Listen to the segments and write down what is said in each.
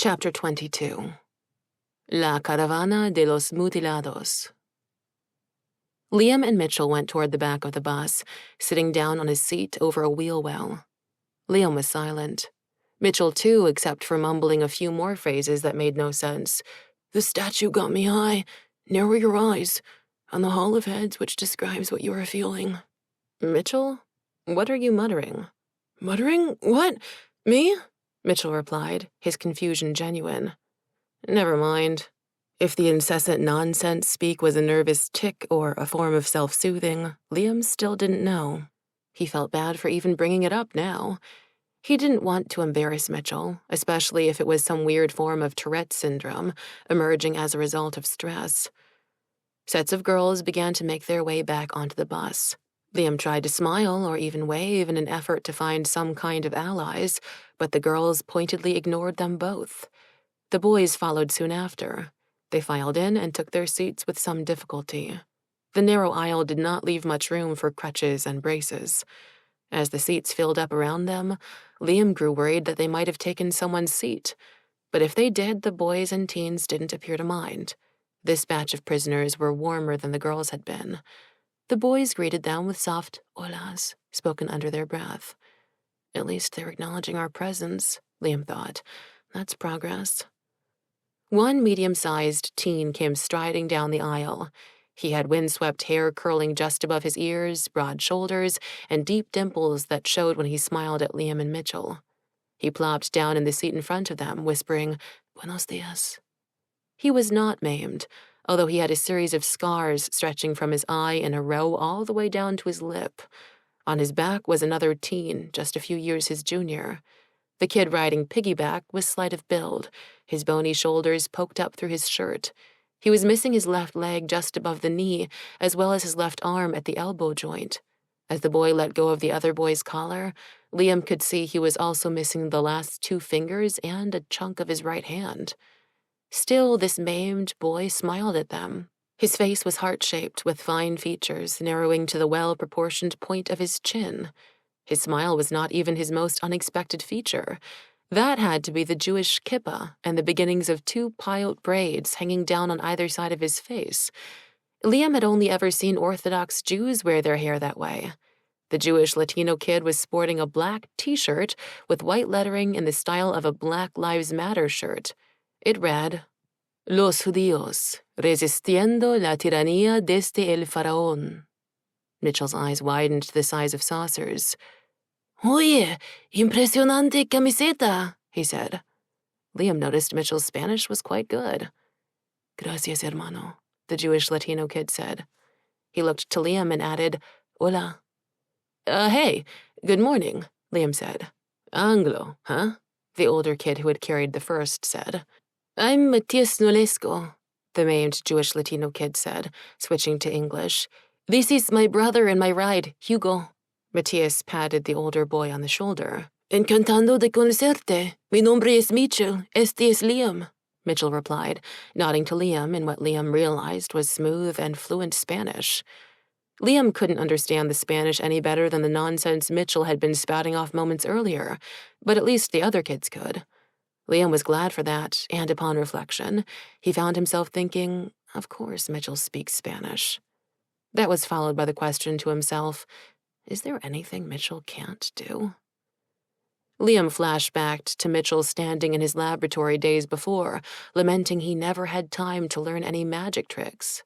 Chapter 22. La Caravana de los Mutilados. Liam and Mitchell went toward the back of the bus, sitting down on his seat over a wheel well. Liam was silent. Mitchell, too, except for mumbling a few more phrases that made no sense. The statue got me high. Narrow your eyes. On the Hall of Heads, which describes what you are feeling. Mitchell? What are you muttering? Muttering? What? Me? Mitchell replied, his confusion genuine. Never mind. If the incessant nonsense speak was a nervous tic or a form of self-soothing, Liam still didn't know. He felt bad for even bringing it up now. He didn't want to embarrass Mitchell, especially if it was some weird form of Tourette's syndrome emerging as a result of stress. Sets of girls began to make their way back onto the bus. Liam tried to smile or even wave in an effort to find some kind of allies, but the girls pointedly ignored them both. The boys followed soon after. They filed in and took their seats with some difficulty. The narrow aisle did not leave much room for crutches and braces. As the seats filled up around them, Liam grew worried that they might have taken someone's seat. But if they did, the boys and teens didn't appear to mind. This batch of prisoners were warmer than the girls had been. The boys greeted them with soft holas, spoken under their breath. At least they're acknowledging our presence, Liam thought. That's progress. One medium-sized teen came striding down the aisle. He had windswept hair curling just above his ears, broad shoulders, and deep dimples that showed when he smiled at Liam and Mitchell. He plopped down in the seat in front of them, whispering, Buenos dias. He was not maimed, although he had a series of scars stretching from his eye in a row all the way down to his lip. On his back was another teen, just a few years his junior. The kid riding piggyback was slight of build, his bony shoulders poked up through his shirt. He was missing his left leg just above the knee, as well as his left arm at the elbow joint. As the boy let go of the other boy's collar, Liam could see he was also missing the last 2 fingers and a chunk of his right hand. Still, this maimed boy smiled at them. His face was heart-shaped with fine features narrowing to the well-proportioned point of his chin. His smile was not even his most unexpected feature. That had to be the Jewish kippah and the beginnings of 2 piled braids hanging down on either side of his face. Liam had only ever seen Orthodox Jews wear their hair that way. The Jewish Latino kid was sporting a black T-shirt with white lettering in the style of a Black Lives Matter shirt. It read, Los judíos, resistiendo la tiranía desde el faraón. Mitchell's eyes widened to the size of saucers. Oye, impresionante camiseta, he said. Liam noticed Mitchell's Spanish was quite good. Gracias, hermano, the Jewish Latino kid said. He looked to Liam and added, Hola. Hey, good morning, Liam said. Anglo, huh? The older kid who had carried the first said. I'm Matias Nolesco, the maimed Jewish Latino kid said, switching to English. This is my brother and my ride, Hugo. Matias patted the older boy on the shoulder. Encantado de conocerte. Mi nombre es Mitchell. Este es Liam, Mitchell replied, nodding to Liam in what Liam realized was smooth and fluent Spanish. Liam couldn't understand the Spanish any better than the nonsense Mitchell had been spouting off moments earlier, but at least the other kids could. Liam was glad for that, and upon reflection, he found himself thinking, of course Mitchell speaks Spanish. That was followed by the question to himself, is there anything Mitchell can't do? Liam flashbacked to Mitchell standing in his laboratory days before, lamenting he never had time to learn any magic tricks.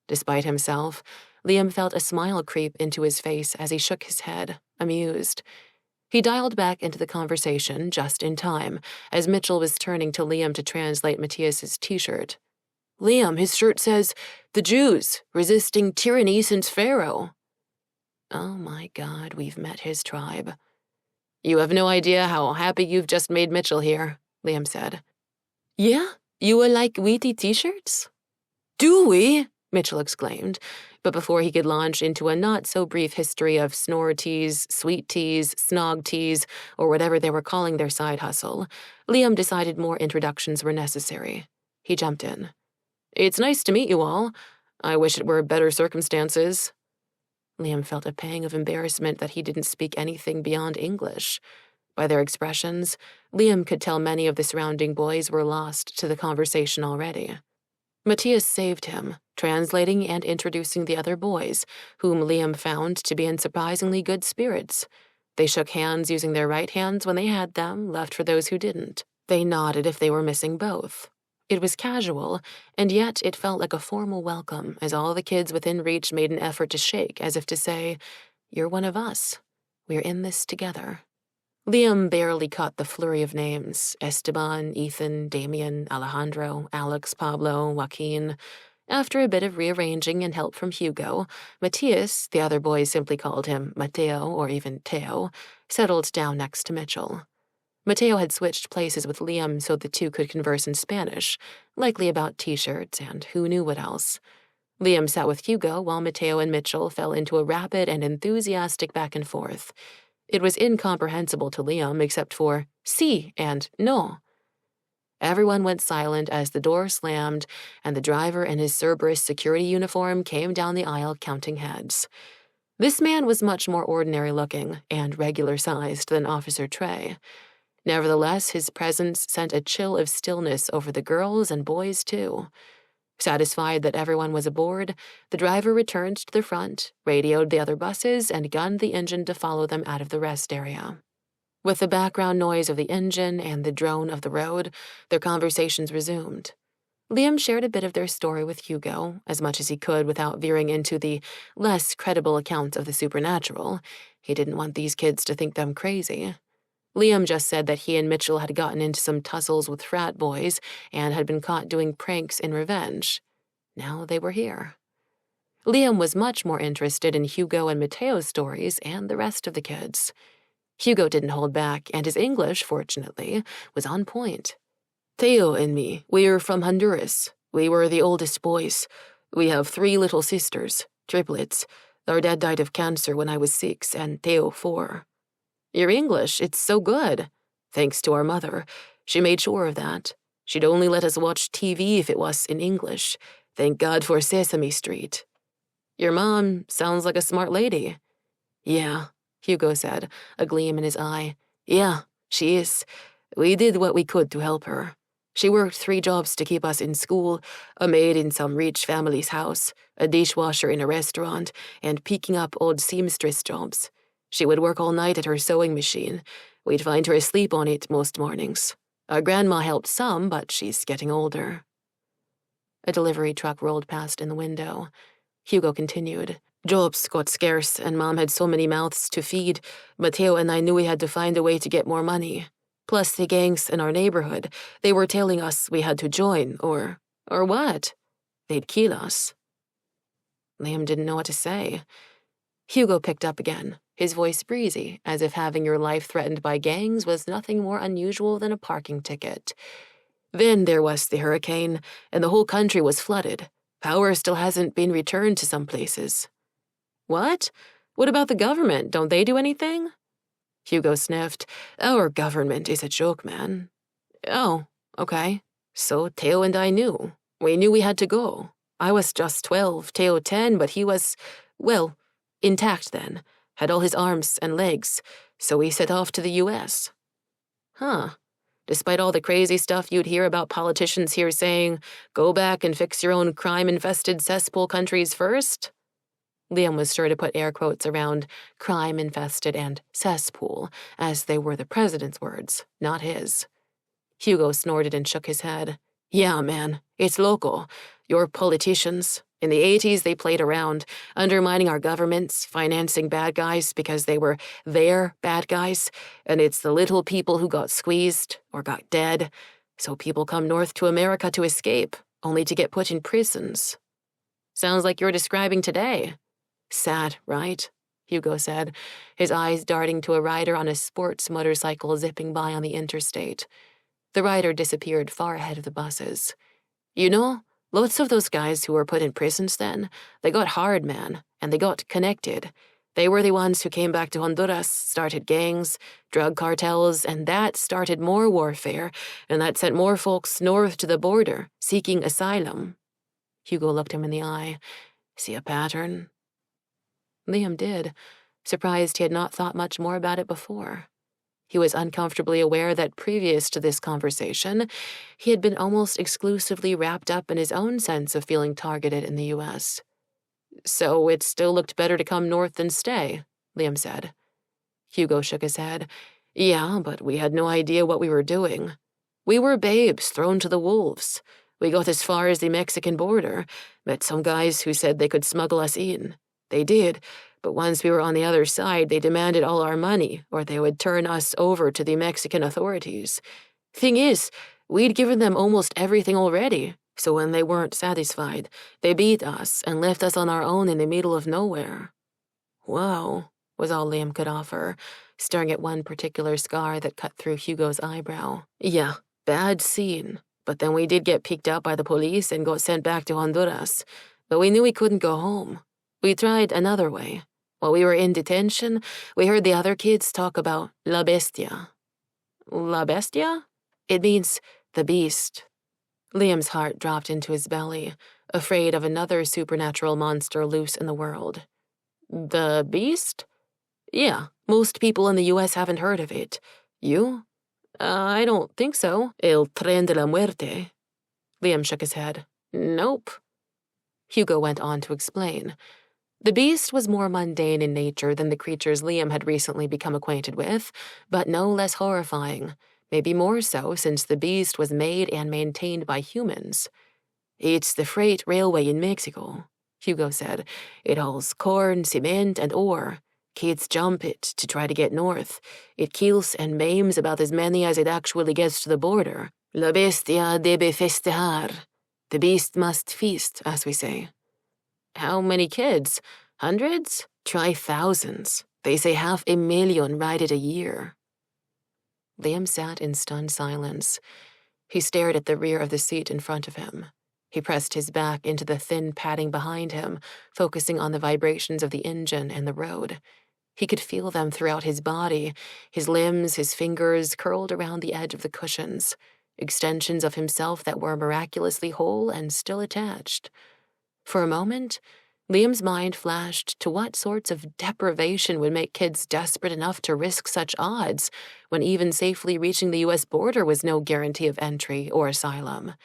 Despite himself, Liam felt a smile creep into his face as he shook his head, amused. He dialed back into the conversation just in time, as Mitchell was turning to Liam to translate Matthias's T-shirt. Liam, his shirt says, The Jews, resisting tyranny since Pharaoh. Oh my God, we've met his tribe. You have no idea how happy you've just made Mitchell here, Liam said. Yeah? You will like wheaty T-shirts? Do we? Mitchell exclaimed, but before he could launch into a not-so-brief history of snore teas, sweet teas, snog teas, or whatever they were calling their side hustle, Liam decided more introductions were necessary. He jumped in. It's nice to meet you all. I wish it were better circumstances. Liam felt a pang of embarrassment that he didn't speak anything beyond English. By their expressions, Liam could tell many of the surrounding boys were lost to the conversation already. Matthias saved him, translating and introducing the other boys, whom Liam found to be in surprisingly good spirits. They shook hands using their right hands when they had them, left for those who didn't. They nodded if they were missing both. It was casual, and yet it felt like a formal welcome as all the kids within reach made an effort to shake as if to say, "You're one of us. We're in this together." Liam barely caught the flurry of names: Esteban, Ethan, Damien, Alejandro, Alex, Pablo, Joaquin. After a bit of rearranging and help from Hugo, Matthias, the other boys simply called him Mateo or even Teo, settled down next to Mitchell. Mateo had switched places with Liam so the two could converse in Spanish, likely about t-shirts and who knew what else. Liam sat with Hugo while Mateo and Mitchell fell into a rapid and enthusiastic back and forth. It was incomprehensible to Liam except for sí and no. Everyone went silent as the door slammed and the driver in his Cerberus security uniform came down the aisle counting heads. This man was much more ordinary-looking and regular-sized than Officer Trey. Nevertheless, his presence sent a chill of stillness over the girls and boys, too. Satisfied that everyone was aboard, the driver returned to the front, radioed the other buses, and gunned the engine to follow them out of the rest area. With the background noise of the engine and the drone of the road, their conversations resumed. Liam shared a bit of their story with Hugo, as much as he could without veering into the less credible account of the supernatural. He didn't want these kids to think them crazy. Liam just said that he and Mitchell had gotten into some tussles with frat boys and had been caught doing pranks in revenge. Now they were here. Liam was much more interested in Hugo and Mateo's stories and the rest of the kids. Hugo didn't hold back, and his English, fortunately, was on point. "Teo and me, we're from Honduras. We were the oldest boys. We have 3 little sisters, triplets. Our dad died of cancer when I was 6 and Teo 4. "Your English, it's so good." "Thanks to our mother. She made sure of that. She'd only let us watch TV if it was in English. Thank God for Sesame Street." "Your mom sounds like a smart lady." "Yeah," Hugo said, a gleam in his eye. "Yeah, she is. We did what we could to help her. She worked 3 jobs to keep us in school, a maid in some rich family's house, a dishwasher in a restaurant, and picking up old seamstress jobs. She would work all night at her sewing machine. We'd find her asleep on it most mornings. Our grandma helped some, but she's getting older." A delivery truck rolled past in the window. Hugo continued. "Jobs got scarce, and Mom had so many mouths to feed. Mateo and I knew we had to find a way to get more money. Plus the gangs in our neighborhood, they were telling us we had to join, or what? They'd kill us." Liam didn't know what to say. Hugo picked up again, his voice breezy, as if having your life threatened by gangs was nothing more unusual than a parking ticket. "Then there was the hurricane, and the whole country was flooded. Power still hasn't been returned to some places." "What? What about the government? Don't they do anything?" Hugo sniffed. "Our government is a joke, man." "Oh, okay. So Teo and I knew. We knew we had to go. I was just 12, Teo 10, but he was, well, intact then, had all his arms and legs, so we set off to the U.S. "Huh. Despite all the crazy stuff you'd hear about politicians here saying, go back and fix your own crime-infested cesspool countries first?" Liam was sure to put air quotes around crime-infested and cesspool, as they were the president's words, not his. Hugo snorted and shook his head. "Yeah, man, it's local. Your politicians. In the 80s, they played around, undermining our governments, financing bad guys because they were their bad guys, and it's the little people who got squeezed or got dead, so people come north to America to escape, only to get put in prisons." "Sounds like you're describing today." "Sad, right?" Hugo said, his eyes darting to a rider on a sports motorcycle zipping by on the interstate. The rider disappeared far ahead of the buses. "You know, lots of those guys who were put in prisons then, they got hard, man, and they got connected. They were the ones who came back to Honduras, started gangs, drug cartels, and that started more warfare, and that sent more folks north to the border, seeking asylum." Hugo looked him in the eye. "See a pattern?" Liam did, surprised he had not thought much more about it before. He was uncomfortably aware that previous to this conversation, he had been almost exclusively wrapped up in his own sense of feeling targeted in the U.S. So it still looked better to come north than stay, Liam said. Hugo shook his head. Yeah, but we had no idea what we were doing. We were babes thrown to the wolves. We got as far as the Mexican border, met some guys who said they could smuggle us in. They did, but once we were on the other side, they demanded all our money, or they would turn us over to the Mexican authorities. Thing is, we'd given them almost everything already, so when they weren't satisfied, they beat us and left us on our own in the middle of nowhere. Whoa, was all Liam could offer, staring at one particular scar that cut through Hugo's eyebrow. Yeah, bad scene. But then we did get picked up by the police and got sent back to Honduras. But we knew we couldn't go home. We tried another way. While we were in detention, we heard the other kids talk about La Bestia. La Bestia? It means the beast. Liam's heart dropped into his belly, afraid of another supernatural monster loose in the world. The beast? Yeah, most people in the U.S. haven't heard of it. You? I don't think so. El Tren de la Muerte. Liam shook his head. Nope. Hugo went on to explain. The beast was more mundane in nature than the creatures Liam had recently become acquainted with, but no less horrifying, maybe more so since the beast was made and maintained by humans. It's the freight railway in Mexico, Hugo said. It hauls corn, cement, and ore. Kids jump it to try to get north. It kills and maims about as many as it actually gets to the border. La bestia debe festejar. The beast must feast, as we say. How many kids? Hundreds? Try thousands. They say 500,000 ride it a year. Liam sat in stunned silence. He stared at the rear of the seat in front of him. He pressed his back into the thin padding behind him, focusing on the vibrations of the engine and the road. He could feel them throughout his body, his limbs, his fingers curled around the edge of the cushions, extensions of himself that were miraculously whole and still attached. For a moment, Liam's mind flashed to what sorts of deprivation would make kids desperate enough to risk such odds when even safely reaching the U.S. border was no guarantee of entry or asylum.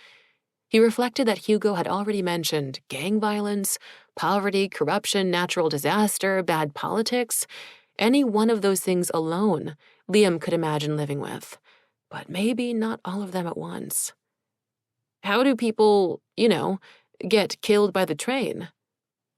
He reflected that Hugo had already mentioned gang violence, poverty, corruption, natural disaster, bad politics. Any one of those things alone, Liam could imagine living with. But maybe not all of them at once. How do people, get killed by the train?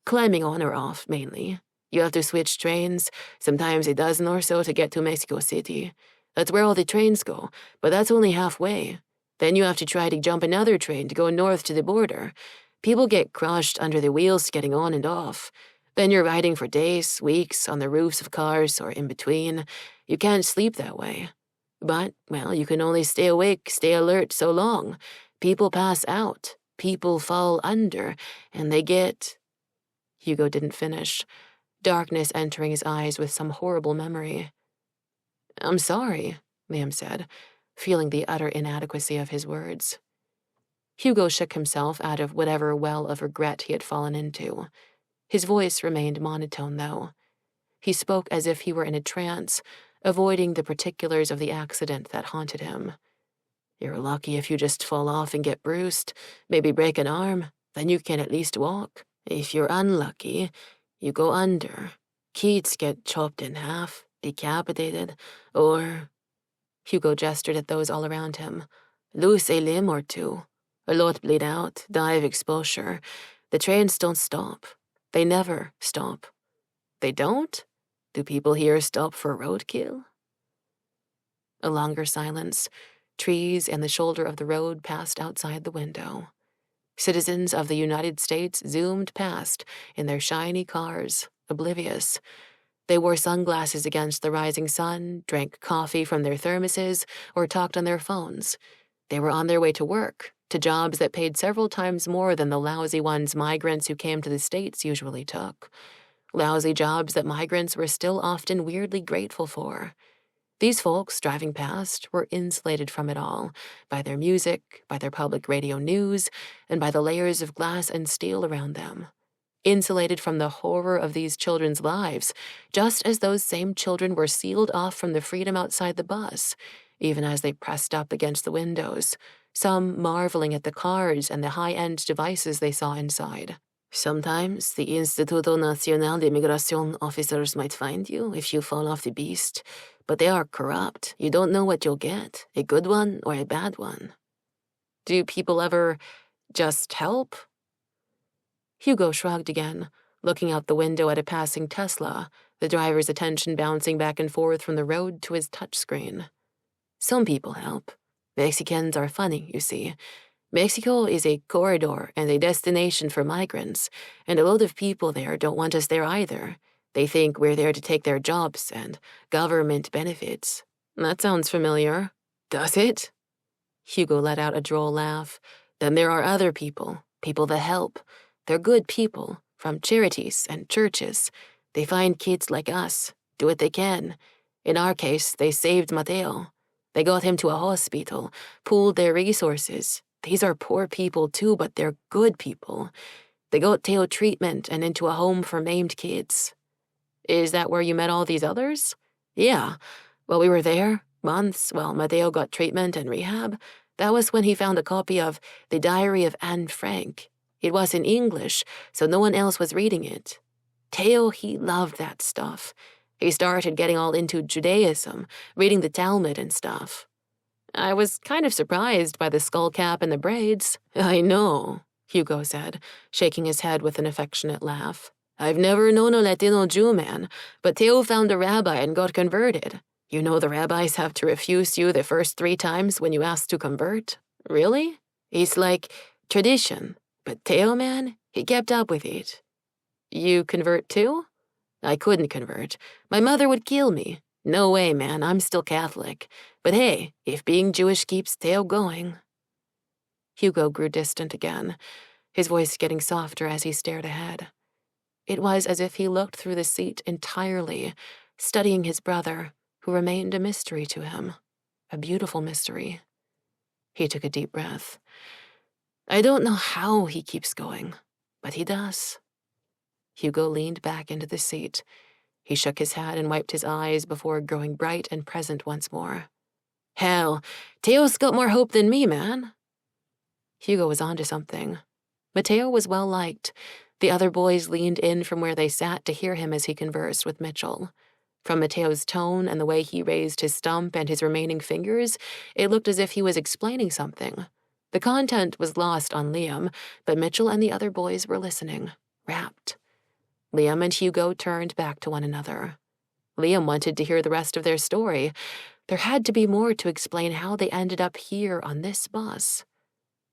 Climbing on or off, mainly. You have to switch trains, sometimes a dozen or so to get to Mexico City. That's where all the trains go, but that's only halfway. Then you have to try to jump another train to go north to the border. People get crushed under the wheels getting on and off. Then you're riding for days, weeks, on the roofs of cars or in between. You can't sleep that way. But, you can only stay awake, stay alert so long. People pass out. People fall under, and they get... Hugo didn't finish, darkness entering his eyes with some horrible memory. I'm sorry, Liam said, feeling the utter inadequacy of his words. Hugo shook himself out of whatever well of regret he had fallen into. His voice remained monotone, though. He spoke as if he were in a trance, avoiding the particulars of the accident that haunted him. You're lucky if you just fall off and get bruised, maybe break an arm, then you can at least walk. If you're unlucky, you go under. Kids get chopped in half, decapitated, or... Hugo gestured at those all around him. Lose a limb or two. A lot bleed out, die of exposure. The trains don't stop. They never stop. They don't? Do people here stop for roadkill? A longer silence. Trees and the shoulder of the road passed outside the window. Citizens of the United States zoomed past in their shiny cars, oblivious. They wore sunglasses against the rising sun, drank coffee from their thermoses, or talked on their phones. They were on their way to work, to jobs that paid several times more than the lousy ones migrants who came to the States usually took. Lousy jobs that migrants were still often weirdly grateful for. These folks driving past were insulated from it all, by their music, by their public radio news, and by the layers of glass and steel around them. insulated from the horror of these children's lives, just as those same children were sealed off from the freedom outside the bus, even as they pressed up against the windows, some marveling at the cards and the high-end devices they saw inside. Sometimes the Instituto Nacional de Migración officers might find you if you fall off the beast, but they are corrupt. You don't know what you'll get, a good one or a bad one. Do people ever just help? Hugo shrugged again, looking out the window at a passing Tesla, the driver's attention bouncing back and forth from the road to his touchscreen. Some people help. Mexicans are funny, you see. Mexico is a corridor and a destination for migrants, and a lot of people there don't want us there either. They think we're there to take their jobs and government benefits. That sounds familiar. Does it? Hugo let out a droll laugh. Then there are other people that help. They're good people, from charities and churches. They find kids like us, do what they can. In our case, they saved Mateo. They got him to a hospital, pooled their resources. These are poor people too, but they're good people. They got Teo treatment and into a home for maimed kids. Is that where you met all these others? Yeah. Well, we were there, months, while Mateo got treatment and rehab. That was when he found a copy of The Diary of Anne Frank. It was in English, so no one else was reading it. Teo, he loved that stuff. He started getting all into Judaism, reading the Talmud and stuff. I was kind of surprised by the skull cap and the braids. I know, Hugo said, shaking his head with an affectionate laugh. I've never known a Latino Jew man, but Teo found a rabbi and got converted. You know the rabbis have to refuse you the first 3 times when you ask to convert? Really? It's like tradition. But Teo, man, he kept up with it. You convert too? I couldn't convert. My mother would kill me. No way, man, I'm still Catholic. But hey, if being Jewish keeps Teo going. Hugo grew distant again, his voice getting softer as he stared ahead. It was as if he looked through the seat entirely, studying his brother, who remained a mystery to him, a beautiful mystery. He took a deep breath. I don't know how he keeps going, but he does. Hugo leaned back into the seat. He shook his head and wiped his eyes before growing bright and present once more. Hell, Teo's got more hope than me, man. Hugo was onto something. Mateo was well liked. The other boys leaned in from where they sat to hear him as he conversed with Mitchell. From Mateo's tone and the way he raised his stump and his remaining fingers, it looked as if he was explaining something. The content was lost on Liam, but Mitchell and the other boys were listening, rapt. Liam and Hugo turned back to one another. Liam wanted to hear the rest of their story. There had to be more to explain how they ended up here on this bus.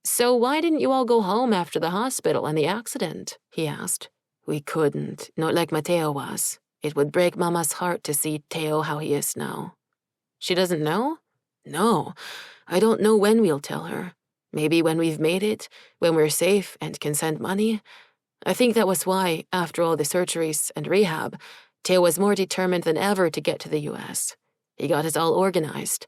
So why didn't you all go home after the hospital and the accident? He asked. We couldn't, not like Mateo was. It would break Mama's heart to see Teo how he is now. She doesn't know? No, I don't know when we'll tell her. Maybe when we've made it, when we're safe and can send money. I think that was why, after all the surgeries and rehab, Teo was more determined than ever to get to the U.S. He got us all organized.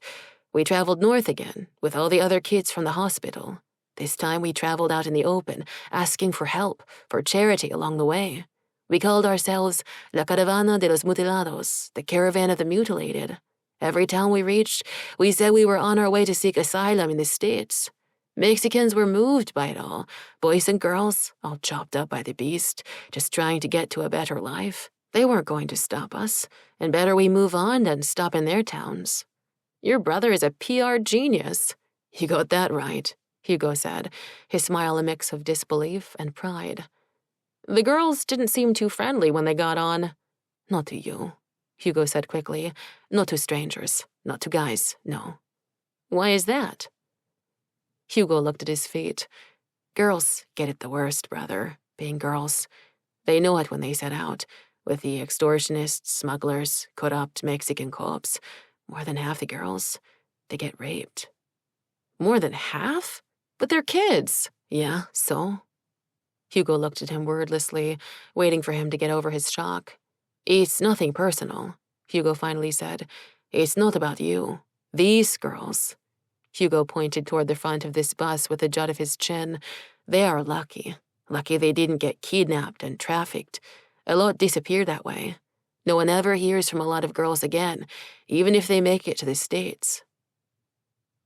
We traveled north again, with all the other kids from the hospital. This time we traveled out in the open, asking for help, for charity along the way. We called ourselves La Caravana de los Mutilados, the caravan of the mutilated. Every town we reached, we said we were on our way to seek asylum in the States. Mexicans were moved by it all, boys and girls, all chopped up by the beast, just trying to get to a better life. They weren't going to stop us, and better we move on than stop in their towns. Your brother is a PR genius. You got that right, Hugo said, his smile a mix of disbelief and pride. The girls didn't seem too friendly when they got on. Not to you, Hugo said quickly. Not to strangers, not to guys, no. Why is that? Hugo looked at his feet. Girls get it the worst, brother, being girls. They know it when they set out, with the extortionists, smugglers, corrupt Mexican cops. More than half the girls, they get raped. More than half? But they're kids. Yeah, so? Hugo looked at him wordlessly, waiting for him to get over his shock. It's nothing personal, Hugo finally said. It's not about you. These girls. Hugo pointed toward the front of this bus with a jut of his chin. They are lucky. Lucky they didn't get kidnapped and trafficked. A lot disappear that way. No one ever hears from a lot of girls again, even if they make it to the States."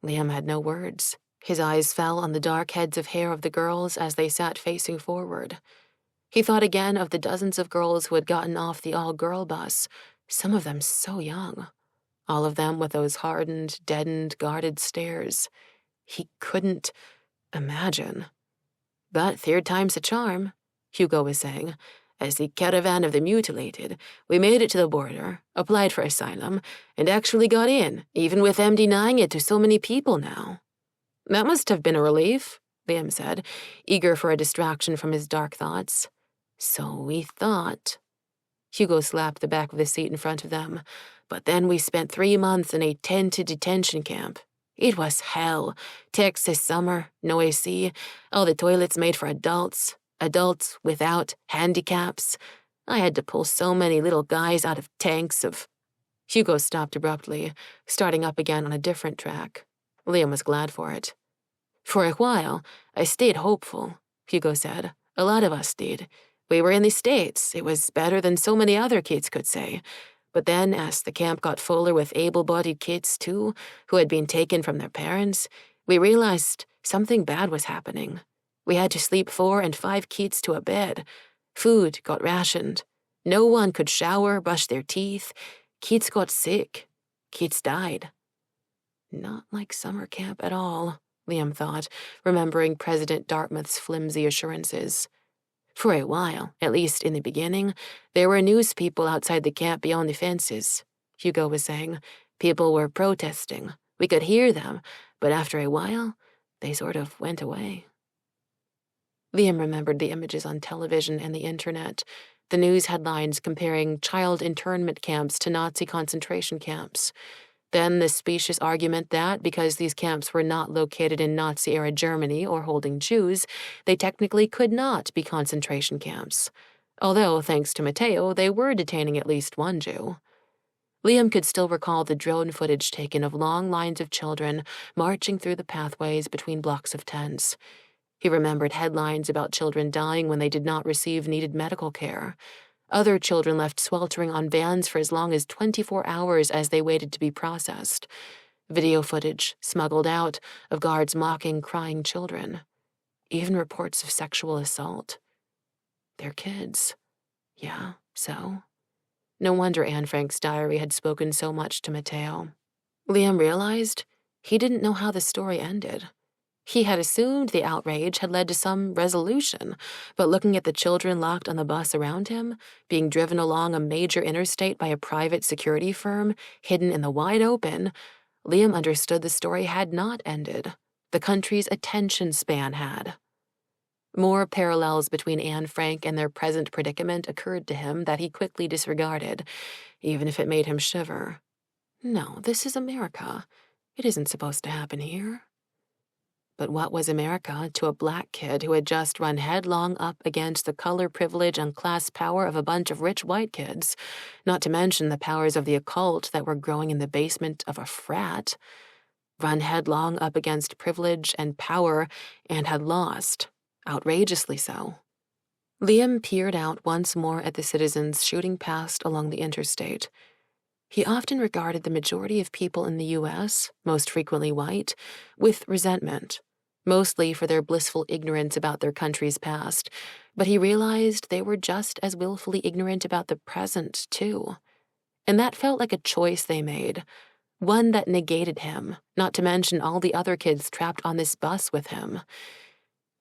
Liam had no words. His eyes fell on the dark heads of hair of the girls as they sat facing forward. He thought again of the dozens of girls who had gotten off the all-girl bus, some of them so young. All of them with those hardened, deadened, guarded stares. He couldn't imagine. "But third time's a charm," Hugo was saying. "As the caravan of the mutilated, we made it to the border, applied for asylum, and actually got in, even with them denying it to so many people now." "That must have been a relief," Liam said, eager for a distraction from his dark thoughts. "So we thought." Hugo slapped the back of the seat in front of them. "But then we spent 3 months in a tented detention camp. It was hell. Texas summer, no AC, all the toilets made for adults without handicaps. I had to pull so many little guys out of tanks of—" Hugo stopped abruptly, starting up again on a different track. Liam was glad for it. "For a while, I stayed hopeful," Hugo said. "A lot of us did. We were in the States. It was better than so many other kids could say. But then, as the camp got fuller with able-bodied kids, too, who had been taken from their parents, we realized something bad was happening. We had to sleep 4 and 5 kids to a bed. Food got rationed. No one could shower, brush their teeth. Kids got sick. Kids died." Not like summer camp at all, Liam thought, remembering President Dartmouth's flimsy assurances. For a while, at least in the beginning, there were news people outside the camp beyond the fences, Hugo was saying. People were protesting. We could hear them, but after a while, they sort of went away. Liam remembered the images on television and the internet, the news headlines comparing child internment camps to Nazi concentration camps. Then the specious argument that, because these camps were not located in Nazi-era Germany or holding Jews, they technically could not be concentration camps. Although, thanks to Matteo, they were detaining at least one Jew. Liam could still recall the drone footage taken of long lines of children marching through the pathways between blocks of tents. He remembered headlines about children dying when they did not receive needed medical care. Other children left sweltering on vans for as long as 24 hours as they waited to be processed. Video footage, smuggled out, of guards mocking crying children. Even reports of sexual assault. They're kids. Yeah, so? No wonder Anne Frank's diary had spoken so much to Matteo. Liam realized he didn't know how the story ended. He had assumed the outrage had led to some resolution, but looking at the children locked on the bus around him, being driven along a major interstate by a private security firm, hidden in the wide open, Liam understood the story had not ended. The country's attention span had. More parallels between Anne Frank and their present predicament occurred to him that he quickly disregarded, even if it made him shiver. No, this is America. It isn't supposed to happen here. But what was America to a black kid who had just run headlong up against the color privilege and class power of a bunch of rich white kids, not to mention the powers of the occult that were growing in the basement of a frat? Run headlong up against privilege and power and had lost, outrageously so. Liam peered out once more at the citizens shooting past along the interstate. He often regarded the majority of people in the U.S., most frequently white, with resentment, mostly for their blissful ignorance about their country's past, but he realized they were just as willfully ignorant about the present, too. And that felt like a choice they made, one that negated him, not to mention all the other kids trapped on this bus with him.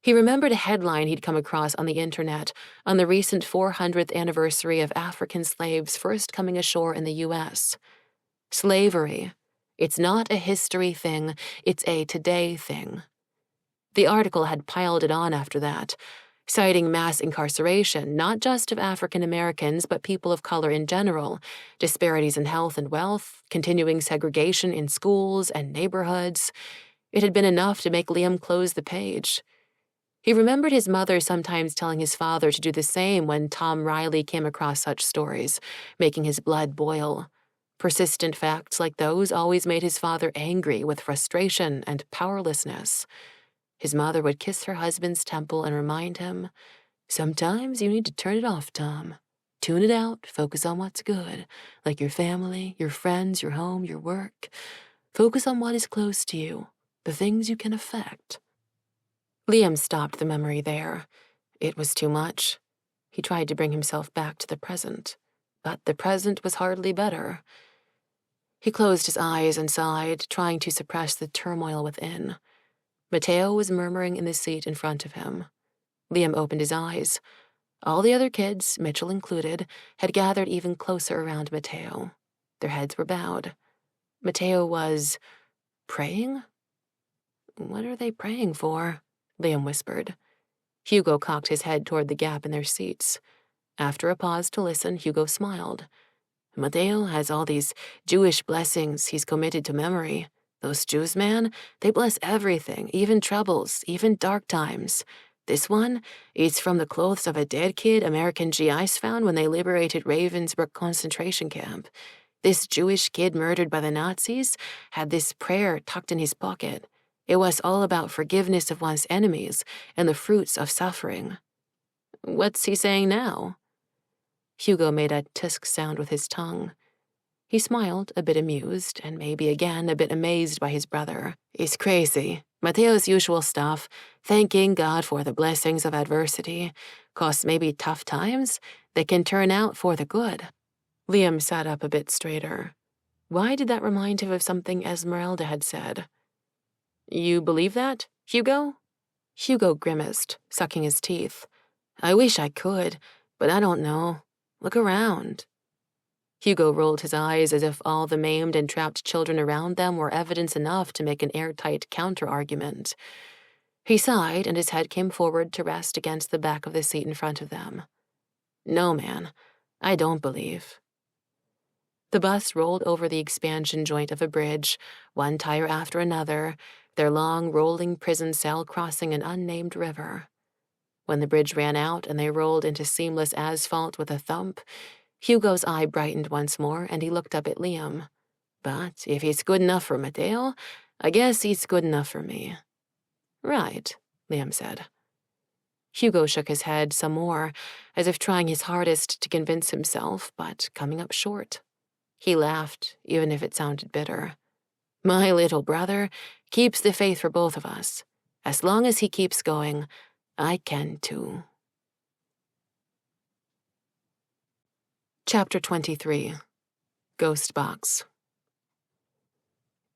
He remembered a headline he'd come across on the internet on the recent 400th anniversary of African slaves first coming ashore in the U.S. Slavery. It's not a history thing, it's a today thing. The article had piled it on after that, citing mass incarceration, not just of African Americans, but people of color in general, disparities in health and wealth, continuing segregation in schools and neighborhoods. It had been enough to make Liam close the page. He remembered his mother sometimes telling his father to do the same when Tom Riley came across such stories, making his blood boil. Persistent facts like those always made his father angry with frustration and powerlessness. His mother would kiss her husband's temple and remind him, "Sometimes you need to turn it off, Tom. Tune it out, focus on what's good, like your family, your friends, your home, your work. Focus on what is close to you, the things you can affect." Liam stopped the memory there. It was too much. He tried to bring himself back to the present, but the present was hardly better. He closed his eyes and sighed, trying to suppress the turmoil within. Mateo was murmuring in the seat in front of him. Liam opened his eyes. All the other kids, Mitchell included, had gathered even closer around Mateo. Their heads were bowed. Mateo was praying? "What are they praying for?" Liam whispered. Hugo cocked his head toward the gap in their seats. After a pause to listen, Hugo smiled. "Mateo has all these Jewish blessings he's committed to memory. Those Jews, man, they bless everything, even troubles, even dark times. This one, it's from the clothes of a dead kid American GIs found when they liberated Ravensbrück concentration camp. This Jewish kid murdered by the Nazis had this prayer tucked in his pocket. It was all about forgiveness of one's enemies and the fruits of suffering." "What's he saying now?" Hugo made a tisk sound with his tongue. He smiled, a bit amused, and maybe again a bit amazed by his brother. "It's crazy. Mateo's usual stuff, thanking God for the blessings of adversity. 'Cause maybe tough times, they can turn out for the good." Liam sat up a bit straighter. Why did that remind him of something Esmeralda had said? "You believe that, Hugo?" Hugo grimaced, sucking his teeth. "I wish I could, but I don't know. Look around." Hugo rolled his eyes as if all the maimed and trapped children around them were evidence enough to make an airtight counter-argument. He sighed, and his head came forward to rest against the back of the seat in front of them. "No, man, I don't believe." The bus rolled over the expansion joint of a bridge, one tire after another, their long, rolling prison cell crossing an unnamed river. When the bridge ran out and they rolled into seamless asphalt with a thump, Hugo's eye brightened once more, and he looked up at Liam. "But if it's good enough for Mateo, I guess it's good enough for me." "Right," Liam said. Hugo shook his head some more, as if trying his hardest to convince himself, but coming up short. He laughed, even if it sounded bitter. "My little brother keeps the faith for both of us. As long as he keeps going, I can too." Chapter 23. Ghost Box.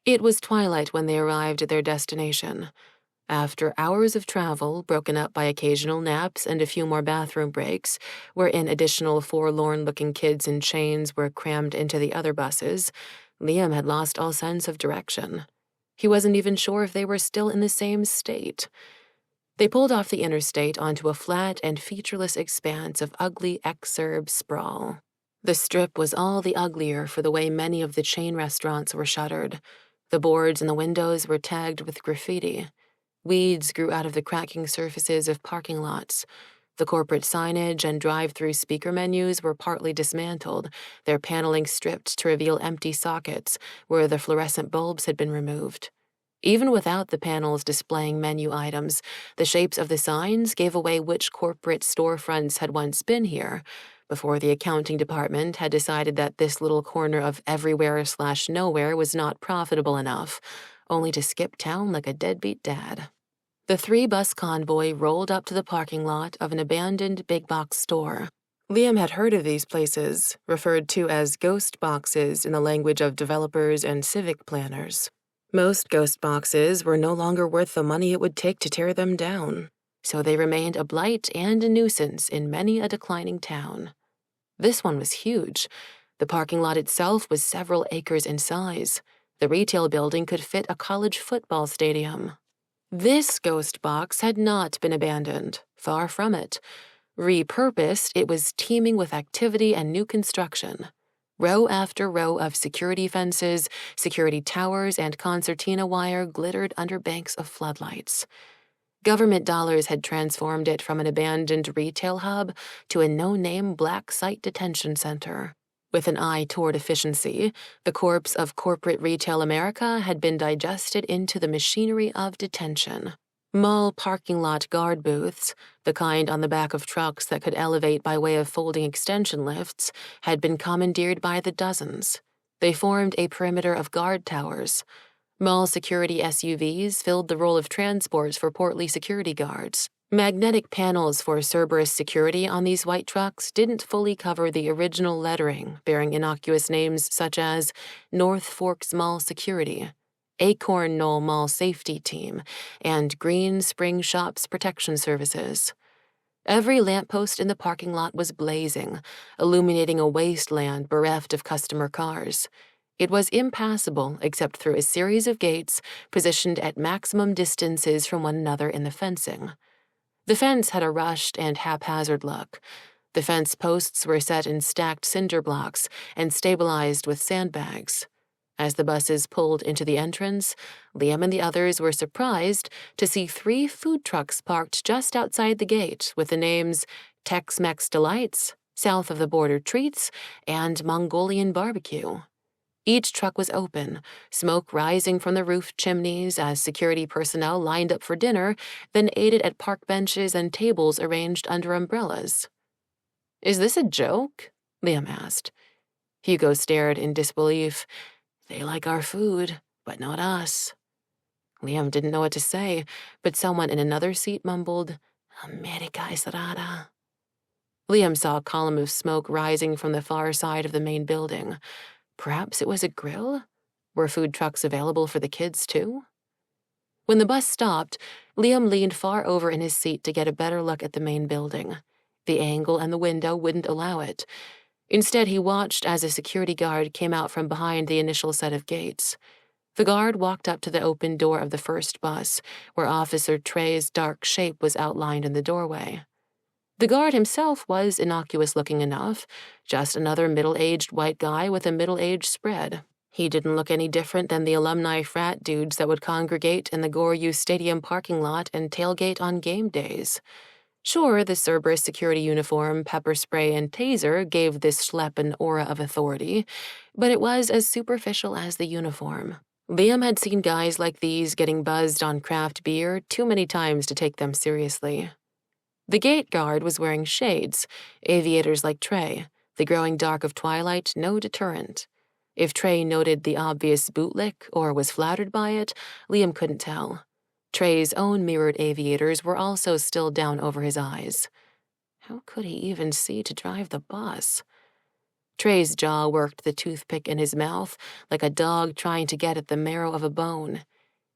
It was twilight when they arrived at their destination. After hours of travel, broken up by occasional naps and a few more bathroom breaks, wherein additional forlorn-looking kids in chains were crammed into the other buses, Liam had lost all sense of direction. He wasn't even sure if they were still in the same state. They pulled off the interstate onto a flat and featureless expanse of ugly exurb sprawl. The strip was all the uglier for the way many of the chain restaurants were shuttered. The boards in the windows were tagged with graffiti. Weeds grew out of the cracking surfaces of parking lots. The corporate signage and drive-through speaker menus were partly dismantled, their paneling stripped to reveal empty sockets where the fluorescent bulbs had been removed. Even without the panels displaying menu items, the shapes of the signs gave away which corporate storefronts had once been here, before the accounting department had decided that this little corner of everywhere/nowhere was not profitable enough, only to skip town like a deadbeat dad. The 3-bus convoy rolled up to the parking lot of an abandoned big-box store. Liam had heard of these places, referred to as ghost boxes in the language of developers and civic planners. Most ghost boxes were no longer worth the money it would take to tear them down, so they remained a blight and a nuisance in many a declining town. This one was huge. The parking lot itself was several acres in size. The retail building could fit a college football stadium. This ghost box had not been abandoned, far from it. Repurposed, it was teeming with activity and new construction. Row after row of security fences, security towers, and concertina wire glittered under banks of floodlights. Government dollars had transformed it from an abandoned retail hub to a no-name black site detention center. With an eye toward efficiency, the corpse of corporate retail America had been digested into the machinery of detention. Mall parking lot guard booths, the kind on the back of trucks that could elevate by way of folding extension lifts, had been commandeered by the dozens. They formed a perimeter of guard towers. Mall security SUVs filled the role of transports for portly security guards. Magnetic panels for Cerberus security on these white trucks didn't fully cover the original lettering bearing innocuous names such as North Forks Mall Security, Acorn Knoll Mall Safety Team, and Green Spring Shops Protection Services. Every lamppost in the parking lot was blazing, illuminating a wasteland bereft of customer cars. It was impassable except through a series of gates positioned at maximum distances from one another in the fencing. The fence had a rushed and haphazard look. The fence posts were set in stacked cinder blocks and stabilized with sandbags. As the buses pulled into the entrance, Liam and the others were surprised to see 3 food trucks parked just outside the gate with the names Tex-Mex Delights, South of the Border Treats, and Mongolian Barbecue. Each truck was open, smoke rising from the roof chimneys as security personnel lined up for dinner, then ate at park benches and tables arranged under umbrellas. "Is this a joke?" Liam asked. Hugo stared in disbelief. "They like our food, but not us." Liam didn't know what to say, but someone in another seat mumbled, "America es rara." Liam saw a column of smoke rising from the far side of the main building. Perhaps it was a grill? Were food trucks available for the kids, too? When the bus stopped, Liam leaned far over in his seat to get a better look at the main building. The angle and the window wouldn't allow it. Instead, he watched as a security guard came out from behind the initial set of gates. The guard walked up to the open door of the first bus, where Officer Trey's dark shape was outlined in the doorway. The guard himself was innocuous-looking enough, just another middle-aged white guy with a middle-aged spread. He didn't look any different than the alumni frat dudes that would congregate in the Goryu Stadium parking lot and tailgate on game days. Sure, the Cerberus security uniform, pepper spray, and taser gave this schlep an aura of authority, but it was as superficial as the uniform. Liam had seen guys like these getting buzzed on craft beer too many times to take them seriously. The gate guard was wearing shades, aviators like Trey, the growing dark of twilight no deterrent. If Trey noted the obvious bootlick or was flattered by it, Liam couldn't tell. Trey's own mirrored aviators were also still down over his eyes. How could he even see to drive the bus? Trey's jaw worked the toothpick in his mouth like a dog trying to get at the marrow of a bone.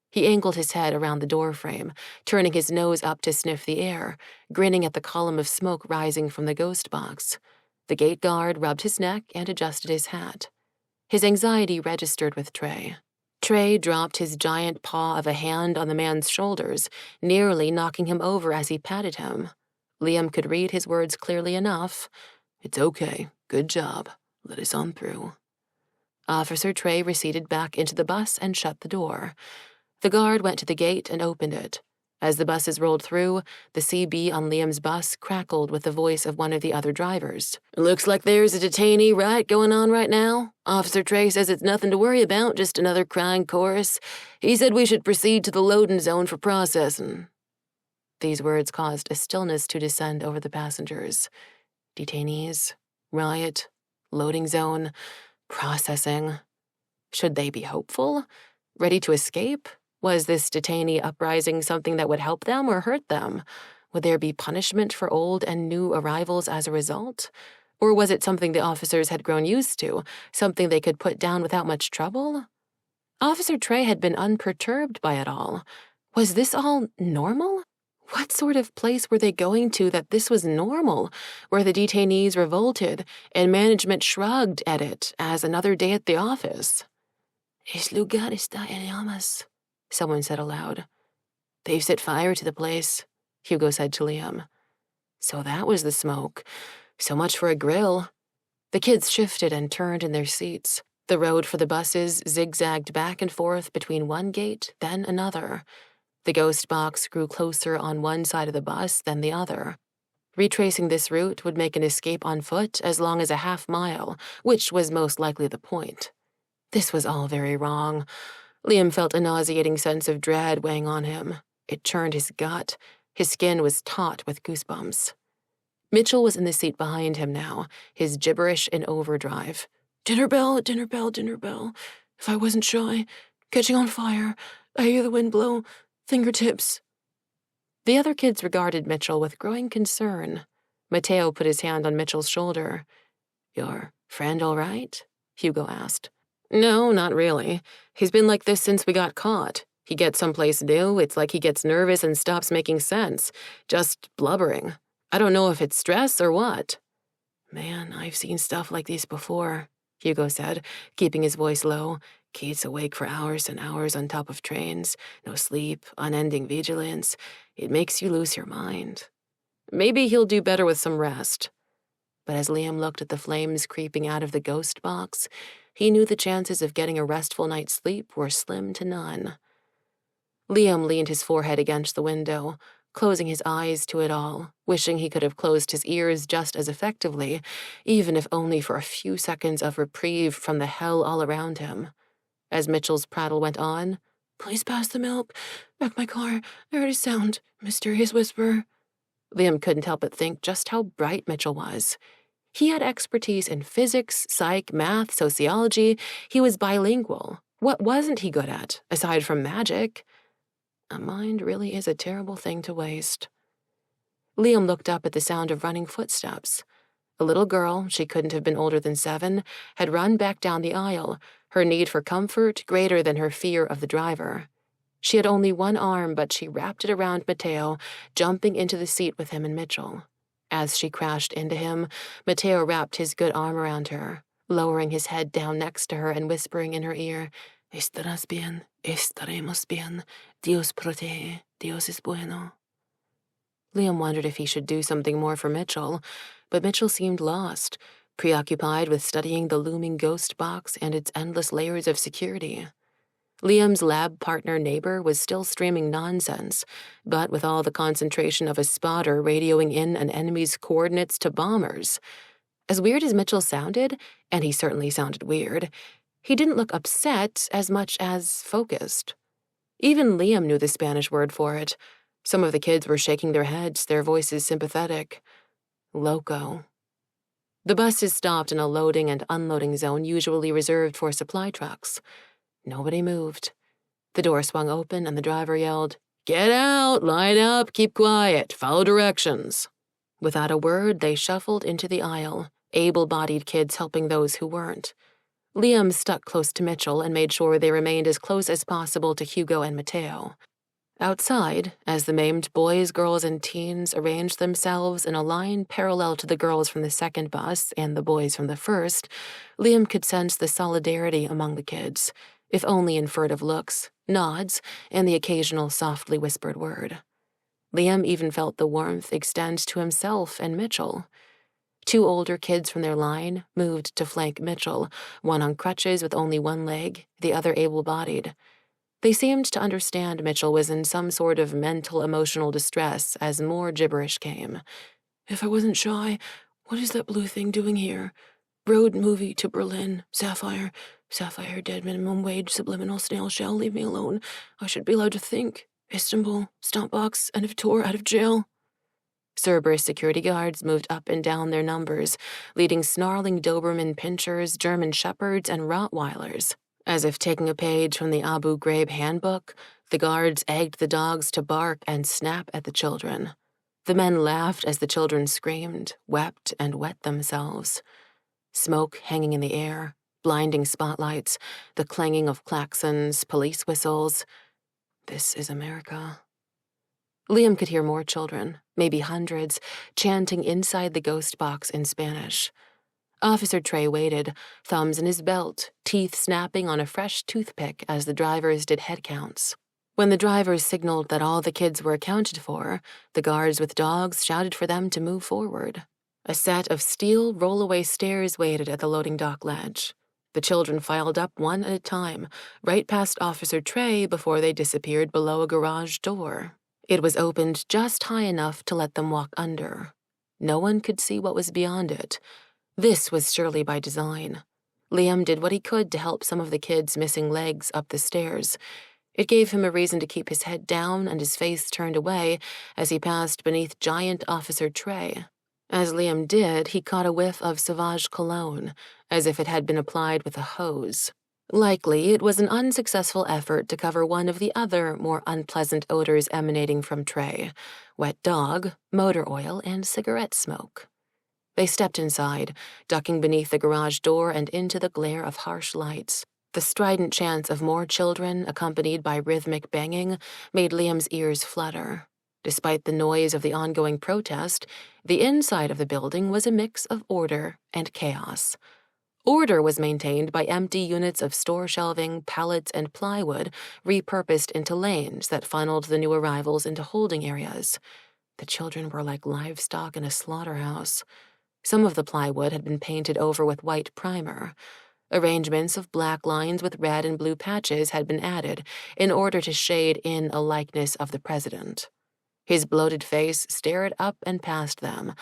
He angled his head around the doorframe, turning his nose up to sniff the air, grinning at the column of smoke rising from the ghost box. The gate guard rubbed his neck and adjusted his hat. His anxiety registered with Trey. Trey dropped his giant paw of a hand on the man's shoulders, nearly knocking him over as he patted him. Liam could read his words clearly enough. "It's okay. Good job. Let us on through." Officer Trey receded back into the bus and shut the door. The guard went to the gate and opened it. As the buses rolled through, the CB on Liam's bus crackled with the voice of one of the other drivers. "Looks like there's a detainee riot going on right now. Officer Trey says it's nothing to worry about, just another crying chorus. He said we should proceed to the loading zone for processing." These words caused a stillness to descend over the passengers. Detainees, riot, loading zone, processing. Should they be hopeful? Ready to escape? Was this detainee uprising something that would help them or hurt them? Would there be punishment for old and new arrivals as a result? Or was it something the officers had grown used to, something they could put down without much trouble? Officer Trey had been unperturbed by it all. Was this all normal? What sort of place were they going to that this was normal, where the detainees revolted and management shrugged at it as another day at the office? "Es lugar está en llamas," someone said aloud. "They've set fire to the place," Hugo said to Liam. So that was the smoke. So much for a grill. The kids shifted and turned in their seats. The road for the buses zigzagged back and forth between one gate, then another. The ghost box grew closer on one side of the bus than the other. Retracing this route would make an escape on foot as long as a half-mile, which was most likely the point. This was all very wrong. Liam felt a nauseating sense of dread weighing on him. It churned his gut. His skin was taut with goosebumps. Mitchell was in the seat behind him now, his gibberish in overdrive. Dinner bell, dinner bell, dinner bell. If I wasn't shy, catching on fire. I hear the wind blow. Fingertips. The other kids regarded Mitchell with growing concern. Mateo put his hand on Mitchell's shoulder. Your friend all right? Hugo asked. No, not really. He's been like this since we got caught. He gets someplace new, it's like he gets nervous and stops making sense. Just blubbering. I don't know if it's stress or what. Man, I've seen stuff like this before, Hugo said, keeping his voice low. Kids awake for hours and hours on top of trains. No sleep, unending vigilance. It makes you lose your mind. Maybe he'll do better with some rest. But as Liam looked at the flames creeping out of the ghost box, he knew the chances of getting a restful night's sleep were slim to none. Liam leaned his forehead against the window, closing his eyes to it all, wishing he could have closed his ears just as effectively, even if only for a few seconds of reprieve from the hell all around him. As Mitchell's prattle went on, Please pass the milk. Back my car. I heard a sound. Mysterious whisper. Liam couldn't help but think just how bright Mitchell was. He had expertise in physics, psych, math, sociology. He was bilingual. What wasn't he good at, aside from magic? A mind really is a terrible thing to waste. Liam looked up at the sound of running footsteps. A little girl, she couldn't have been older than 7, had run back down the aisle, her need for comfort greater than her fear of the driver. She had only one arm, but she wrapped it around Mateo, jumping into the seat with him and Mitchell. As she crashed into him, Mateo wrapped his good arm around her, lowering his head down next to her and whispering in her ear, Estarás bien, estaremos bien, Dios protege, Dios es bueno. Liam wondered if he should do something more for Mitchell, but Mitchell seemed lost, preoccupied with studying the looming ghost box and its endless layers of security. Liam's lab partner neighbor was still streaming nonsense, but with all the concentration of a spotter radioing in an enemy's coordinates to bombers. As weird as Mitchell sounded, and he certainly sounded weird, he didn't look upset as much as focused. Even Liam knew the Spanish word for it. Some of the kids were shaking their heads, their voices sympathetic. Loco. The buses stopped in a loading and unloading zone usually reserved for supply trucks. Nobody moved. The door swung open and the driver yelled, Get out, line up, keep quiet, follow directions. Without a word, they shuffled into the aisle, able-bodied kids helping those who weren't. Liam stuck close to Mitchell and made sure they remained as close as possible to Hugo and Mateo. Outside, as the maimed boys, girls, and teens arranged themselves in a line parallel to the girls from the second bus and the boys from the first, Liam could sense the solidarity among the kids, if only in furtive looks, nods, and the occasional softly whispered word. Liam even felt the warmth extend to himself and Mitchell. 2 older kids from their line moved to flank Mitchell, one on crutches with only one leg, the other able-bodied. They seemed to understand Mitchell was in some sort of mental-emotional distress as more gibberish came. If I wasn't shy, what is that blue thing doing here? Road movie to Berlin, Sapphire, dead minimum wage, subliminal snail shell, leave me alone. I should be allowed to think. Istanbul, Stompbox, end of tour, out of jail. Cerberus security guards moved up and down their numbers, leading snarling Doberman pinchers, German shepherds, and Rottweilers. As if taking a page from the Abu Ghraib handbook, the guards egged the dogs to bark and snap at the children. The men laughed as the children screamed, wept, and wet themselves. Smoke hanging in the air, blinding spotlights, the clanging of klaxons, police whistles. This is America. Liam could hear more children, maybe hundreds, chanting inside the ghost box in Spanish. Officer Trey waited, thumbs in his belt, teeth snapping on a fresh toothpick as the drivers did head counts. When the drivers signaled that all the kids were accounted for, the guards with dogs shouted for them to move forward. A set of steel roll-away stairs waited at the loading dock ledge. The children filed up one at a time, right past Officer Trey before they disappeared below a garage door. It was opened just high enough to let them walk under. No one could see what was beyond it. This was surely by design. Liam did what he could to help some of the kids missing legs up the stairs. It gave him a reason to keep his head down and his face turned away as he passed beneath giant Officer Trey. As Liam did, he caught a whiff of Sauvage cologne, as if it had been applied with a hose. Likely, it was an unsuccessful effort to cover one of the other, more unpleasant odors emanating from Trey: wet dog, motor oil, and cigarette smoke. They stepped inside, ducking beneath the garage door and into the glare of harsh lights. The strident chants of more children, accompanied by rhythmic banging, made Liam's ears flutter. Despite the noise of the ongoing protest, the inside of the building was a mix of order and chaos. Order was maintained by empty units of store shelving, pallets, and plywood repurposed into lanes that funneled the new arrivals into holding areas. The children were like livestock in a slaughterhouse. Some of the plywood had been painted over with white primer. Arrangements of black lines with red and blue patches had been added in order to shade in a likeness of the president. His bloated face stared up and past them,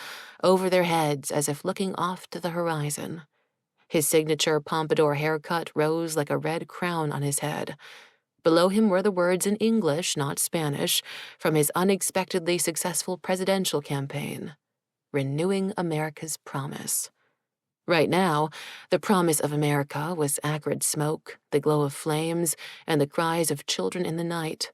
over their heads as if looking off to the horizon. His signature pompadour haircut rose like a red crown on his head. Below him were the words in English, not Spanish, from his unexpectedly successful presidential campaign: renewing America's promise. Right now, the promise of America was acrid smoke, the glow of flames, and the cries of children in the night.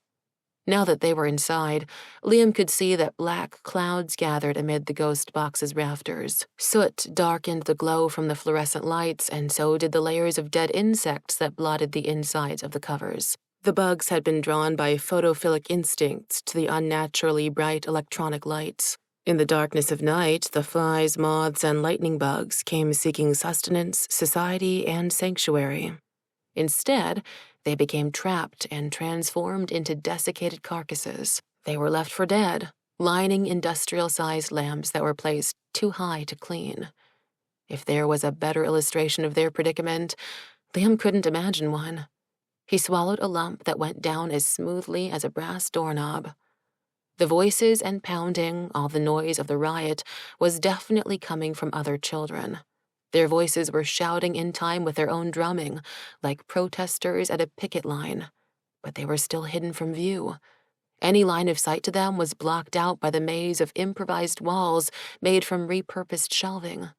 Now that they were inside, Liam could see that black clouds gathered amid the ghost box's rafters. Soot darkened the glow from the fluorescent lights, and so did the layers of dead insects that blotted the insides of the covers. The bugs had been drawn by photophilic instincts to the unnaturally bright electronic lights. In the darkness of night, the flies, moths, and lightning bugs came seeking sustenance, society, and sanctuary. Instead, they became trapped and transformed into desiccated carcasses. They were left for dead, lining industrial-sized lamps that were placed too high to clean. If there was a better illustration of their predicament, Liam couldn't imagine one. He swallowed a lump that went down as smoothly as a brass doorknob. The voices and pounding, all the noise of the riot, was definitely coming from other children. Their voices were shouting in time with their own drumming, like protesters at a picket line. But they were still hidden from view. Any line of sight to them was blocked out by the maze of improvised walls made from repurposed shelving.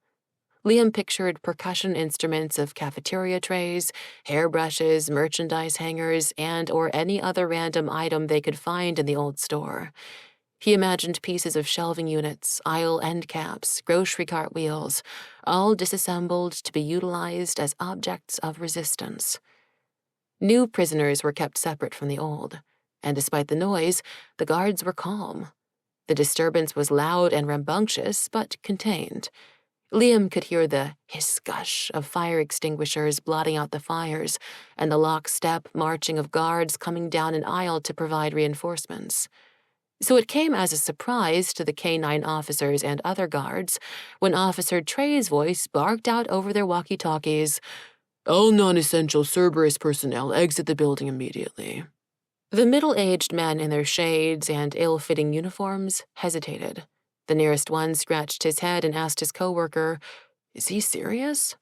Liam pictured percussion instruments of cafeteria trays, hairbrushes, merchandise hangers, and/or any other random item they could find in the old store. He imagined pieces of shelving units, aisle end caps, grocery cart wheels, all disassembled to be utilized as objects of resistance. New prisoners were kept separate from the old, and despite the noise, the guards were calm. The disturbance was loud and rambunctious, but contained. Liam could hear the hiss-gush of fire extinguishers blotting out the fires, and the lockstep marching of guards coming down an aisle to provide reinforcements. So it came as a surprise to the K-9 officers and other guards when Officer Trey's voice barked out over their walkie-talkies, "All non-essential Cerberus personnel exit the building immediately." The middle-aged men in their shades and ill-fitting uniforms hesitated. The nearest one scratched his head and asked his coworker, "Is he serious?"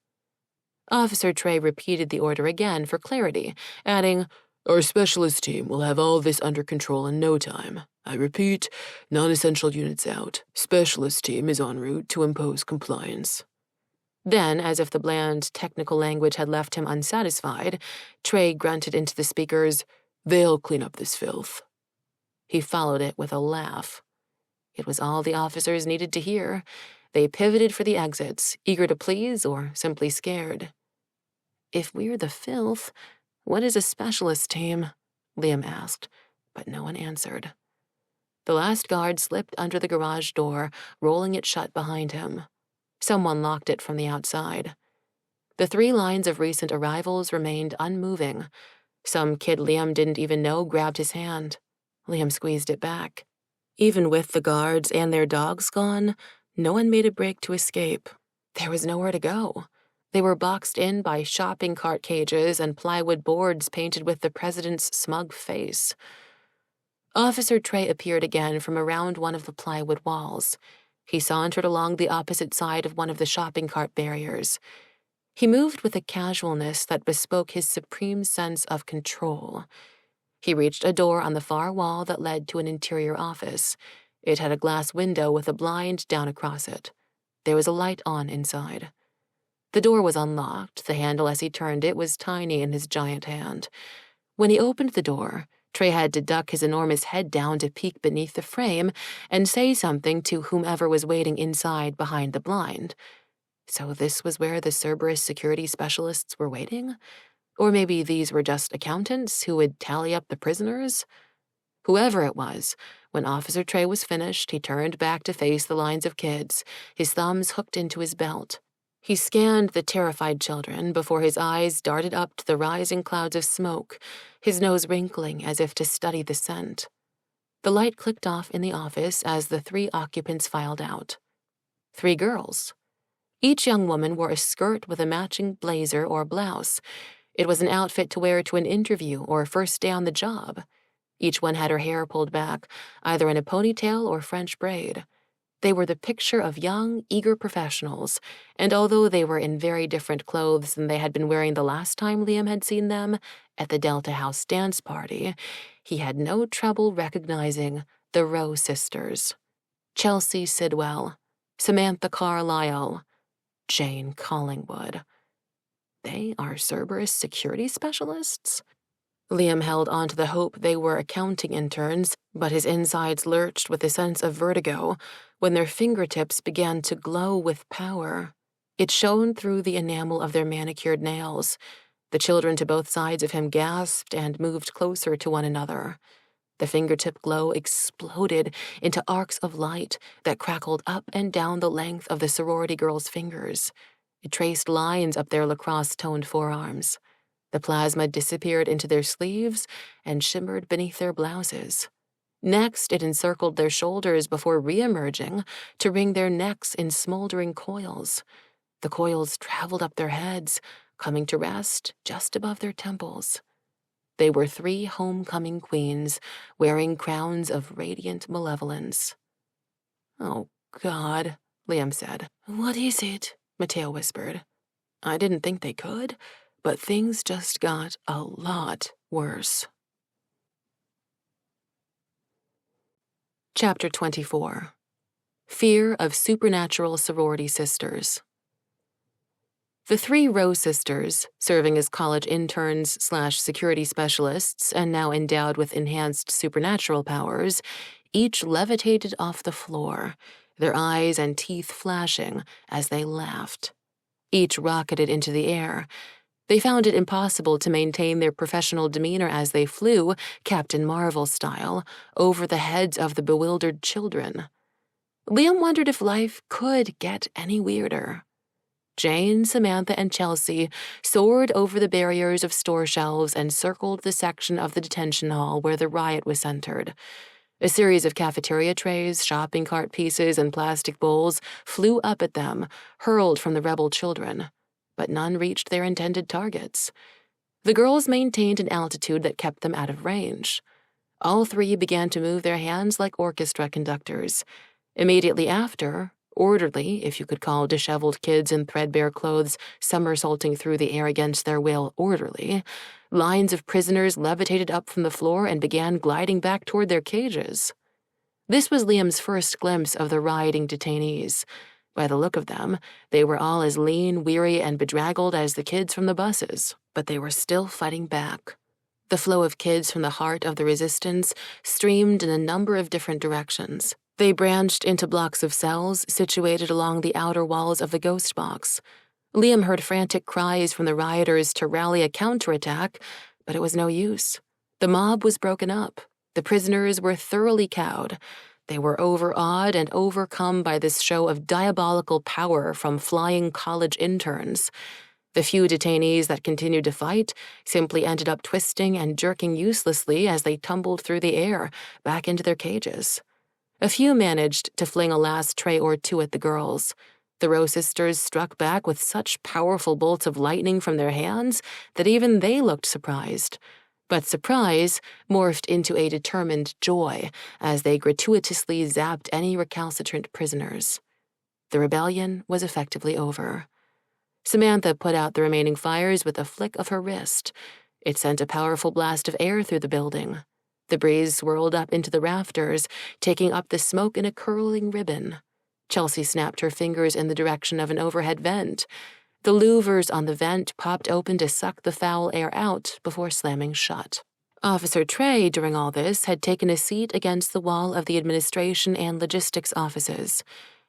Officer Trey repeated the order again for clarity, adding, "Our specialist team will have all this under control in no time. I repeat, non-essential units out. Specialist team is en route to impose compliance." Then, as if the bland technical language had left him unsatisfied, Trey grunted into the speakers, "They'll clean up this filth." He followed it with a laugh. It was all the officers needed to hear. They pivoted for the exits, eager to please or simply scared. "If we're the filth, what is a specialist team?" Liam asked, but no one answered. The last guard slipped under the garage door, rolling it shut behind him. Someone locked it from the outside. The 3 lines of recent arrivals remained unmoving. Some kid Liam didn't even know grabbed his hand. Liam squeezed it back. Even with the guards and their dogs gone, no one made a break to escape. There was nowhere to go. They were boxed in by shopping cart cages and plywood boards painted with the president's smug face. Officer Trey appeared again from around one of the plywood walls. He sauntered along the opposite side of one of the shopping cart barriers. He moved with a casualness that bespoke his supreme sense of control. He reached a door on the far wall that led to an interior office. It had a glass window with a blind down across it. There was a light on inside. The door was unlocked. The handle as he turned it was tiny in his giant hand. When he opened the door, Trey had to duck his enormous head down to peek beneath the frame and say something to whomever was waiting inside behind the blind. So this was where the Cerberus security specialists were waiting? Or maybe these were just accountants who would tally up the prisoners? Whoever it was, when Officer Trey was finished, he turned back to face the lines of kids, his thumbs hooked into his belt. He scanned the terrified children before his eyes darted up to the rising clouds of smoke, his nose wrinkling as if to study the scent. The light clicked off in the office as the 3 occupants filed out. 3 girls. Each young woman wore a skirt with a matching blazer or blouse. It was an outfit to wear to an interview or first day on the job. Each one had her hair pulled back, either in a ponytail or French braid. They were the picture of young, eager professionals, and although they were in very different clothes than they had been wearing the last time Liam had seen them, at the Delta House dance party, he had no trouble recognizing the Rowe sisters. Chelsea Sidwell, Samantha Carlyle, Jane Collingwood. They are Cerberus security specialists? Liam held on to the hope they were accounting interns, but his insides lurched with a sense of vertigo when their fingertips began to glow with power. It shone through the enamel of their manicured nails. The children to both sides of him gasped and moved closer to one another. The fingertip glow exploded into arcs of light that crackled up and down the length of the sorority girls' fingers. It traced lines up their lacrosse-toned forearms. The plasma disappeared into their sleeves and shimmered beneath their blouses. Next, it encircled their shoulders before re-emerging to wring their necks in smoldering coils. The coils traveled up their heads, coming to rest just above their temples. They were 3 homecoming queens, wearing crowns of radiant malevolence. "Oh, God," Liam said. "What is it?" Mateo whispered. "I didn't think they could, but things just got a lot worse." Chapter 24. Fear of Supernatural Sorority Sisters. The 3 Rowe sisters, serving as college interns/security specialists and now endowed with enhanced supernatural powers, each levitated off the floor, their eyes and teeth flashing as they laughed. Each rocketed into the air. They found it impossible to maintain their professional demeanor as they flew, Captain Marvel style, over the heads of the bewildered children. Liam wondered if life could get any weirder. Jane, Samantha, and Chelsea soared over the barriers of store shelves and circled the section of the detention hall where the riot was centered. A series of cafeteria trays, shopping cart pieces, and plastic bowls flew up at them, hurled from the rebel children, but none reached their intended targets. The girls maintained an altitude that kept them out of range. All 3 began to move their hands like orchestra conductors. Immediately after, orderly, if you could call disheveled kids in threadbare clothes somersaulting through the air against their will orderly, lines of prisoners levitated up from the floor and began gliding back toward their cages. This was Liam's first glimpse of the rioting detainees. By the look of them, they were all as lean, weary, and bedraggled as the kids from the buses, but they were still fighting back. The flow of kids from the heart of the resistance streamed in a number of different directions. They branched into blocks of cells situated along the outer walls of the ghost box. Liam heard frantic cries from the rioters to rally a counterattack, but it was no use. The mob was broken up. The prisoners were thoroughly cowed. They were overawed and overcome by this show of diabolical power from flying college interns. The few detainees that continued to fight simply ended up twisting and jerking uselessly as they tumbled through the air, back into their cages. A few managed to fling a last tray or 2 at the girls. The Rowe sisters struck back with such powerful bolts of lightning from their hands that even they looked surprised. But surprise morphed into a determined joy as they gratuitously zapped any recalcitrant prisoners. The rebellion was effectively over. Samantha put out the remaining fires with a flick of her wrist. It sent a powerful blast of air through the building. The breeze swirled up into the rafters, taking up the smoke in a curling ribbon. Chelsea snapped her fingers in the direction of an overhead vent. The louvers on the vent popped open to suck the foul air out before slamming shut. Officer Trey, during all this, had taken a seat against the wall of the administration and logistics offices.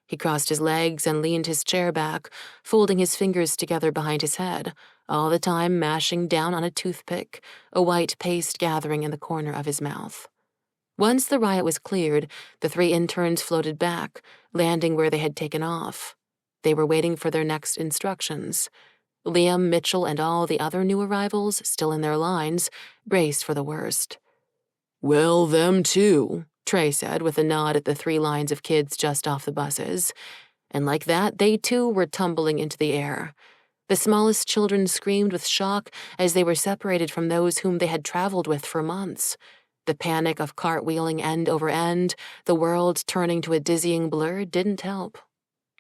He crossed his legs and leaned his chair back, folding his fingers together behind his head, all the time mashing down on a toothpick, a white paste gathering in the corner of his mouth. Once the riot was cleared, the 3 interns floated back, landing where they had taken off. They were waiting for their next instructions. Liam, Mitchell, and all the other new arrivals, still in their lines, braced for the worst. "Well, them too," Trey said with a nod at the 3 lines of kids just off the buses. And like that, they too were tumbling into the air. The smallest children screamed with shock as they were separated from those whom they had traveled with for months. The panic of cartwheeling end over end, the world turning to a dizzying blur, didn't help.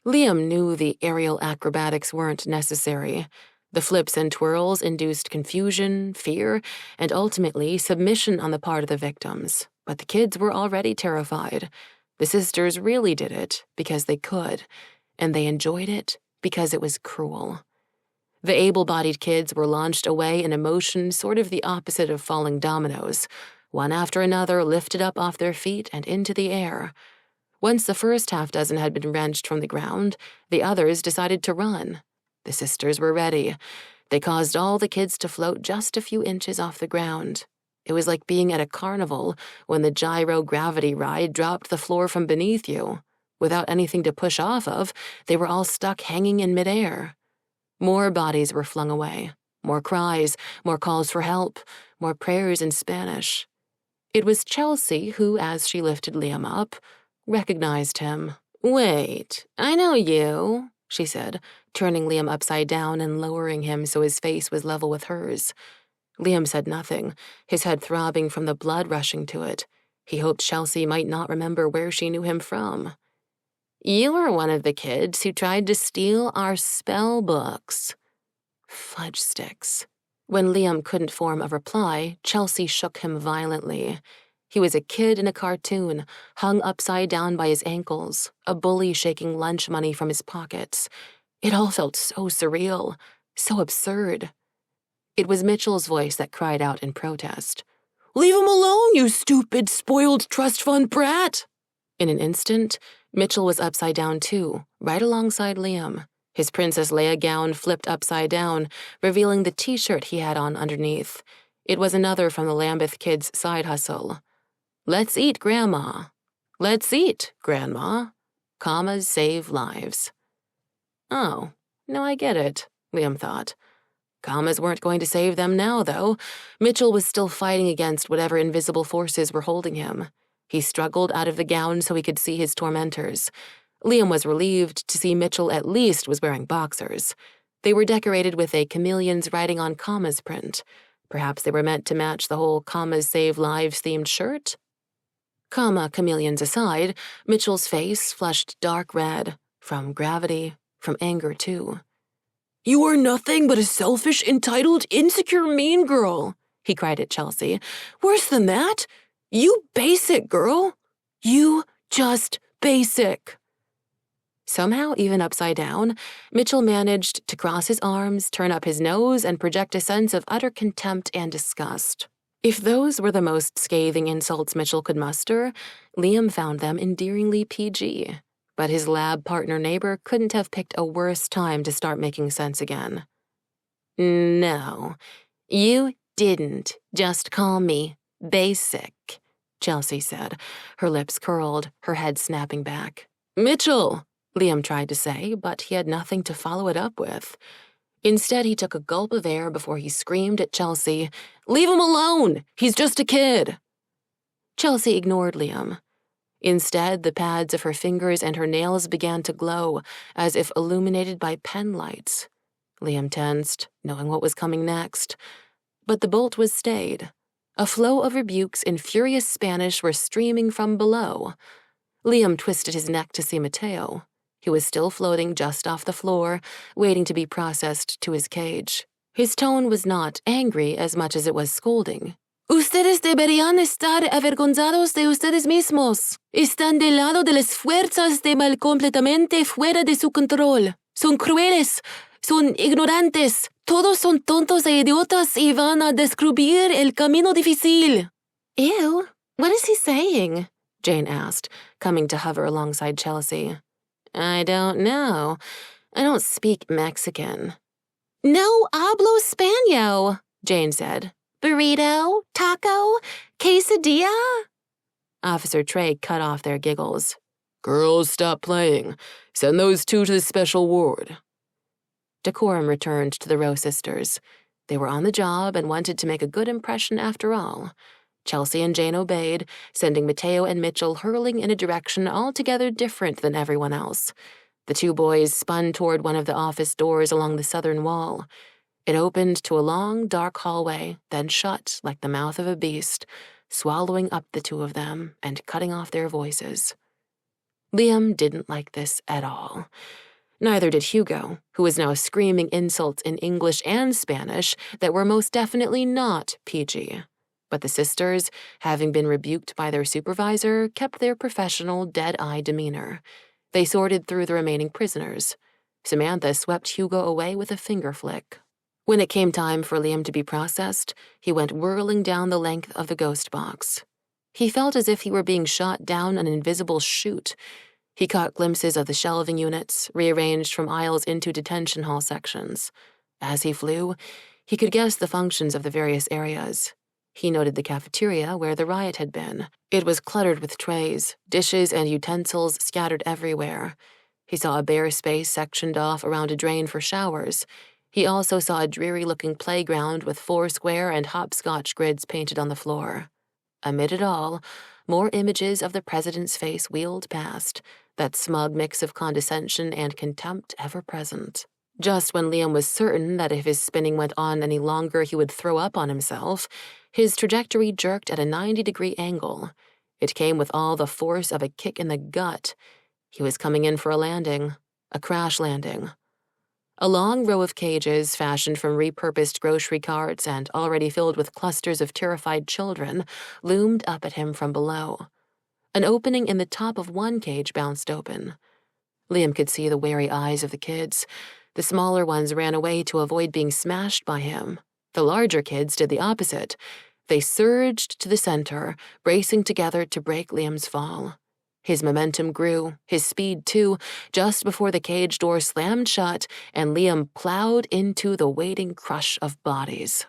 Liam knew the aerial acrobatics weren't necessary. The flips and twirls induced confusion, fear, and ultimately submission on the part of the victims. But the kids were already terrified. The sisters really did it because they could, and they enjoyed it because it was cruel. The able-bodied kids were launched away in a motion sort of the opposite of falling dominoes, one after another lifted up off their feet and into the air. Once the first half-dozen had been wrenched from the ground, the others decided to run. The sisters were ready. They caused all the kids to float just a few inches off the ground. It was like being at a carnival when the gyro-gravity ride dropped the floor from beneath you. Without anything to push off of, they were all stuck hanging in midair. More bodies were flung away. More cries, more calls for help, more prayers in Spanish. It was Chelsea who, as she lifted Liam up, recognized him. "Wait, I know you," she said, turning Liam upside down and lowering him so his face was level with hers. Liam said nothing, his head throbbing from the blood rushing to it. He hoped Chelsea might not remember where she knew him from. "You were one of the kids who tried to steal our spell books." Fudge sticks. When Liam couldn't form a reply, Chelsea shook him violently. He was a kid in a cartoon, hung upside down by his ankles, a bully shaking lunch money from his pockets. It all felt so surreal, so absurd. It was Mitchell's voice that cried out in protest. "Leave him alone, you stupid, spoiled trust fund brat!" In an instant, Mitchell was upside down too, right alongside Liam. His Princess Leia gown flipped upside down, revealing the t-shirt he had on underneath. It was another from the Lambeth kids' side hustle. "Let's eat, Grandma. Let's eat, Grandma. Commas save lives." Oh, no, I get it, Liam thought. Commas weren't going to save them now, though. Mitchell was still fighting against whatever invisible forces were holding him. He struggled out of the gown so he could see his tormentors. Liam was relieved to see Mitchell at least was wearing boxers. They were decorated with a chameleon's writing on commas print. Perhaps they were meant to match the whole commas save lives themed shirt? Comma chameleons aside, Mitchell's face flushed dark red, from gravity, from anger too. "You are nothing but a selfish, entitled, insecure mean girl," he cried at Chelsea. "Worse than that, you basic girl. You just basic." Somehow, even upside down, Mitchell managed to cross his arms, turn up his nose, and project a sense of utter contempt and disgust. If those were the most scathing insults Mitchell could muster, Liam found them endearingly PG. But his lab partner neighbor couldn't have picked a worse time to start making sense again. "No, you didn't just call me basic," Chelsea said, her lips curled, her head snapping back. "Mitchell," Liam tried to say, but he had nothing to follow it up with. Instead, he took a gulp of air before he screamed at Chelsea, "Leave him alone! He's just a kid!" Chelsea ignored Liam. Instead, the pads of her fingers and her nails began to glow, as if illuminated by pen lights. Liam tensed, knowing what was coming next. But the bolt was stayed. A flow of rebukes in furious Spanish were streaming from below. Liam twisted his neck to see Mateo. He was still floating just off the floor, waiting to be processed to his cage. His tone was not angry as much as it was scolding. Ustedes deberían estar avergonzados de ustedes mismos. Están del lado de las fuerzas de mal completamente fuera de su control. Son crueles. Son ignorantes. Todos son tontos e idiotas y van a descubrir el camino difícil. Ew, what is he saying? Jane asked, coming to hover alongside Chelsea. I don't know. I don't speak Mexican. No hablo Español, Jane said. Burrito, taco, quesadilla? Officer Trey cut off their giggles. Girls, stop playing. Send those two to the special ward. Decorum returned to the Rowe sisters. They were on the job and wanted to make a good impression after all. Chelsea and Jane obeyed, sending Mateo and Mitchell hurling in a direction altogether different than everyone else. The two boys spun toward one of the office doors along the southern wall. It opened to a long, dark hallway, then shut like the mouth of a beast, swallowing up the two of them and cutting off their voices. Liam didn't like this at all. Neither did Hugo, who was now screaming insults in English and Spanish that were most definitely not PG. But the sisters, having been rebuked by their supervisor, kept their professional, dead-eye demeanor. They sorted through the remaining prisoners. Samantha swept Hugo away with a finger flick. When it came time for Liam to be processed, he went whirling down the length of the ghost box. He felt as if he were being shot down an invisible chute. He caught glimpses of the shelving units, rearranged from aisles into detention hall sections. As he flew, he could guess the functions of the various areas. He noted the cafeteria where the riot had been. It was cluttered with trays, dishes, and utensils scattered everywhere. He saw a bare space sectioned off around a drain for showers. He also saw a dreary-looking playground with 4 square and hopscotch grids painted on the floor. Amid it all, more images of the president's face wheeled past, that smug mix of condescension and contempt ever present. Just when Liam was certain that if his spinning went on any longer he would throw up on himself, his trajectory jerked at a 90-degree angle. It came with all the force of a kick in the gut. He was coming in for a landing, a crash landing. A long row of cages fashioned from repurposed grocery carts and already filled with clusters of terrified children loomed up at him from below. An opening in the top of one cage bounced open. Liam could see the wary eyes of the kids. The smaller ones ran away to avoid being smashed by him. The larger kids did the opposite. They surged to the center, bracing together to break Liam's fall. His momentum grew, his speed too, just before the cage door slammed shut and Liam plowed into the waiting crush of bodies.